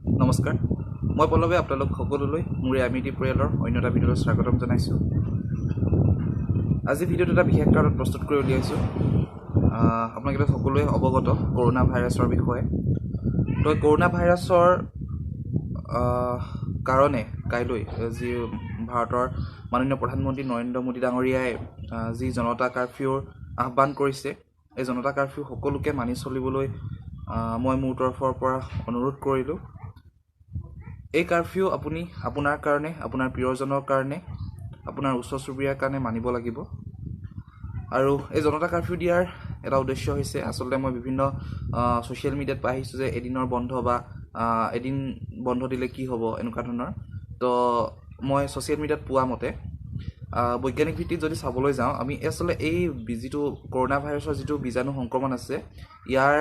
নমস্কাৰ, মই পল্লৱে আপোনালোক সকলোলৈ মোৰ আমিতি পৰিয়ালৰ অন্য এটা ভিডিঅ'লৈ স্বাগতম জনাইছোঁ। আজি ভিডিঅ'টো এটা বিশেষ কাৰণত প্ৰস্তুত কৰি উলিয়াইছোঁ। আপোনালোকে সকলোৱে অৱগত কৰোণা ভাইৰাছৰ বিষয়ে। তো কৰোণা ভাইৰাছৰ কাৰণে কাইলৈ যি ভাৰতৰ মাননীয় প্ৰধানমন্ত্ৰী নৰেন্দ্ৰ মোদী ডাঙৰীয়াই যি জনতা কাৰফিউৰ আহ্বান কৰিছে, এই জনতা কাৰফিউ সকলোকে মানি চলিবলৈ মই মোৰ তৰফৰ পৰা অনুৰোধ কৰিলোঁ। এই কাৰফিউ আপুনি আপোনাৰ কাৰণে, আপোনাৰ প্ৰিয়জনৰ কাৰণে, আপোনাৰ ওচৰ চুবুৰীয়াৰ কাৰণে মানিব লাগিব। আৰু এই জনতা কাৰফিউ দিয়াৰ এটা উদ্দেশ্য হৈছে, আচলতে মই বিভিন্ন ছ'চিয়েল মিডিয়াত পাই আহিছোঁ যে এদিনৰ বন্ধ বা এদিন বন্ধ দিলে কি হ'ব এনেকুৱা ধৰণৰ। তো মই ছ'চিয়েল মিডিয়াত পোৱা মতে বৈজ্ঞানিক ভিত্তিত যদি চাবলৈ যাওঁ, আমি আচলতে এই যিটো কৰোণা ভাইৰাছৰ যিটো বীজাণু সংক্ৰমণ আছে, ইয়াৰ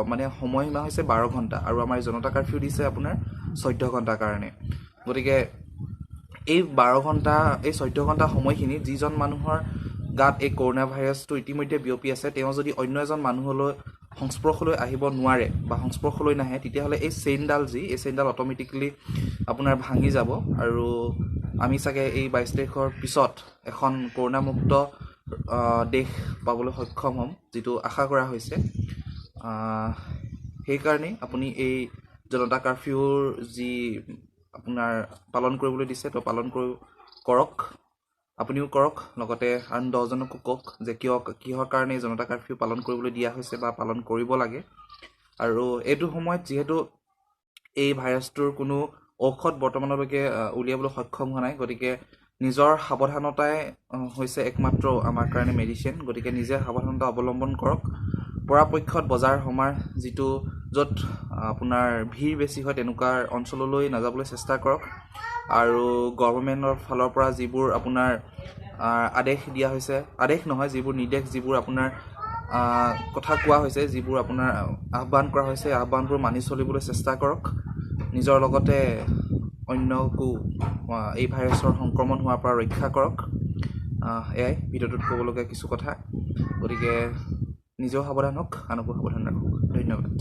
মানে সময়সীমা হৈছে 12 ঘণ্টা আৰু আমাৰ জনতা কাৰফিউ দিছে আপোনাৰ 14 ঘণ্টাৰ কাৰণে। গতিকে এই 12 ঘণ্টা, এই 14 ঘণ্টা সময়খিনি যিজন মানুহৰ গাত এই কৰোণা ভাইৰাছটো ইতিমধ্যে বিয়পি আছে, তেওঁ যদি অন্য এজন মানুহলৈ সংস্পৰ্শলৈ আহিব নোৱাৰে বা সংস্পৰ্শলৈ নাহে, তেতিয়াহ'লে এই চেইনডাল অট'মেটিকেলি আপোনাৰ ভাঙি যাব আৰু আমি চাগে এই 22 তাৰিখৰ পিছত এখন কৰোণামুক্ত দেশ পাবলৈ সক্ষম হ'ম, যিটো আশা কৰা হৈছে। সেইকাৰণেই আপুনি এই জনতা কাৰফিউৰ যি আপোনাৰ পালন কৰিবলৈ দিছে, তো পালন কৰক, আপুনিও কৰক, লগতে আন 10জনকো কওক যে কিহৰ কাৰণে জনতা কাৰফিউ পালন কৰিবলৈ দিয়া হৈছে বা পালন কৰিব লাগে। আৰু এইটো সময়ত যিহেতু এই ভাইৰাছটোৰ কোনো ঔষধ বৰ্তমানলৈকে উলিয়াবলৈ সক্ষম হোৱা নাই, গতিকে নিজৰ সাৱধানতাই হৈছে একমাত্ৰ আমাৰ কাৰণে মেডিচিন। গতিকে নিজে সাৱধানতা অৱলম্বন কৰক। পৰাপক্ষত বজাৰ সমাৰ যিটো য'ত আপোনাৰ ভিৰ বেছি হয় তেনেকুৱা অঞ্চললৈ নাযাবলৈ চেষ্টা কৰক। আৰু গভৰ্ণমেণ্টৰ ফালৰ পৰা যিবোৰ আপোনাৰ আদেশ দিয়া হৈছে, আদেশ নহয়, যিবোৰ নিৰ্দেশ, যিবোৰ আপোনাৰ কথা কোৱা হৈছে, যিবোৰ আপোনাৰ আহ্বান কৰা হৈছে, আহ্বানবোৰ মানি চলিবলৈ চেষ্টা কৰক। নিজৰ লগতে অন্যকো এই ভাইৰাছৰ সংক্ৰমণ হোৱাৰ পৰা ৰক্ষা কৰক। এয়াই ভিডিঅ'টোত ক'বলগীয়া কিছু কথা। গতিকে নিজেও সাৱধান হওক, আনকো সাৱধান ৰাখক। ধন্যবাদ।